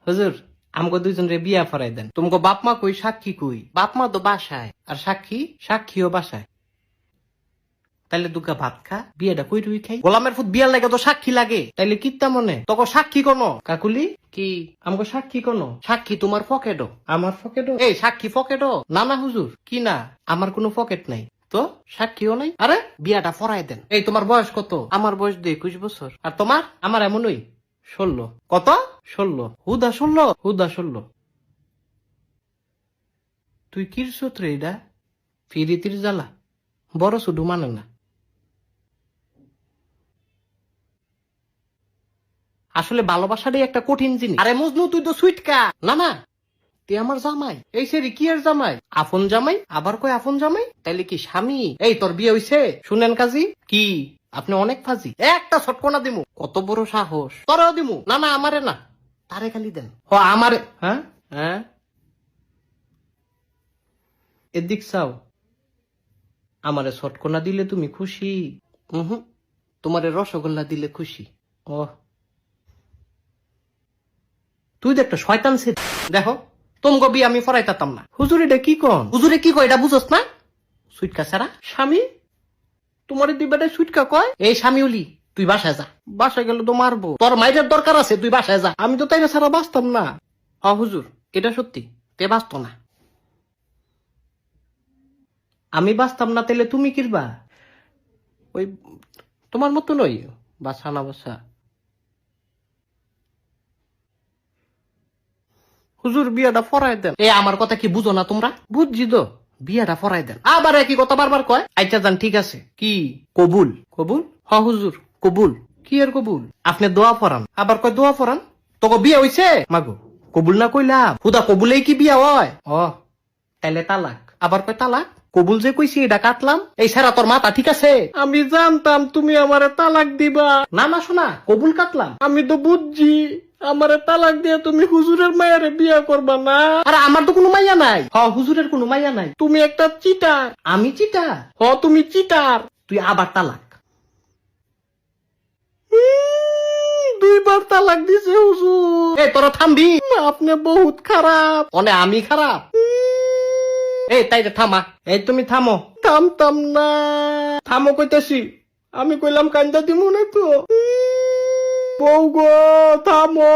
হুজুর আমগো দুইজন রে বিয়া ফরাই দেন। তোমাকে বাপ মা কই, সাক্ষী কই? বাপ মা তো বাসায়, আর সাক্ষীও বাসায়। তাইলে দুগা ভাত খা, বিয়েটা কই রুই খাই। গোলামের ফুট বিয়ার লাগে তো সাক্ষী লাগে, তাইলে কিত্তা মনে তোকে সাক্ষী কোনো? কাকুলি কি আমগো সাক্ষী কোনো? সাক্ষী তোমার পকেটও। আমার পকেটও? এই সাক্ষী পকেটও না? না হুজুর, কি না, আমার কোনো পকেট নাই তো, সাক্ষীও নাই। আরে বিয়াটা ফরাই দেন। এই তোমার বয়স কত? আমার বয়স 21 বছর। আর তোমার? আমার এমনই 16। কত? 16। হুদা 16? তুই কিরছত রে এটা? ফিরিতির জ্বালা বড় শুধু মানে না। আসলে ভালোবাসাটাই একটা কঠিন জিনিস। আরে মজনু তুই তো সুইটকা। না না, তুই আমার জামাই। এই সেরি কি আর জামাই? আপন জামাই, আবার কই আপন জামাই? তাইলে কি স্বামী? এই তোর বিয়ে হইছে? শুনেন কাজী কি আপনি অনেক ফাজি। একটা ছটকনা দিমু। কত বড় সাহস? তোরাও দিমু। না না, আমারে না, তারে খালি দেন। ও আমারে। হ্যাঁ হ্যাঁ, এদিক চাও। আমারে ছটকনা দিলে তুমি খুশি? হুম, তোমারে রসগোল্লা দিলে খুশি। ও, তুই তো একটা শয়তান ছে। দেখো তোমাকে বিয়ে আমি ফরাইতাম না। হুজুর এটা কি কন? হুজুরে কি কয় এটা বুঝস না? সুইটকা ছাড়া স্বামী? তোমার দুই বেটায় সুইটকা কয়? এই স্বামী উলি, তুই বাসায় যা। বাসায় গেলে তো মারবো। তোর মাইরের দরকার আছে, তুই বাসায় যা। আমি তো তাইলে ছাড়া বাঁচতাম না। হ হুজুর, এটা সত্যি, তে বাঁচত না। আমি বাঁচতাম না, তাইলে তুমি কিরবা? ওই তোমার মতো নই, বাসা না বাসা। হুজুর বিয়াটা ফরাই দেন। এ আমার কথা কি বুঝো না তোমরা? বুঝছি তো, বিয়াটা ফরাই দেন। আবার একই কথা বারবার কয়। আচ্ছা যান, ঠিক আছে। কি কবুল? কবুল? হ হুজুর কবুল। কি এর কবুল? আপনি দোয়া ফরান, আবার কয় দোয়া ফরান। তোকে বিয়ে হইছে? মাগো কবুল না কইলাম, হুদা কবুলেই কি বিয়া হয়? ও তাইলে তালাক। আবার কয় তালাক। কবুল যে কইছি এটা কাটলাম। এই সারা তোর মাথা ঠিক আছে? আমি জানতাম তুমি আমারে তালাক দিবা। না না শোনা, কবুল কাটলাম। আমি তো বুঝছি আমারে তালাক দিয়ে তুমি হুজুরের মায়ারে বিয়া করবা না। আরে আমার তো কোনো মাইয়া নাই। হ হুজুরের কোনো মাইয়া নাই। তুমি একটা চিটার। আমি চিটার? হ তুমি চিটার। তুই আবার তালাক। 2বার তালাক দিছে হুজুর। এ তোরা থামবি? আপনি বহুত খারাপ। অনে আমি খারাপ? এই তাই থামা। এই তুমি থামো। থামতাম না। থামো কইতেছি। আমি কইলাম কান্দা দিমু না তো। বউ গো থামো।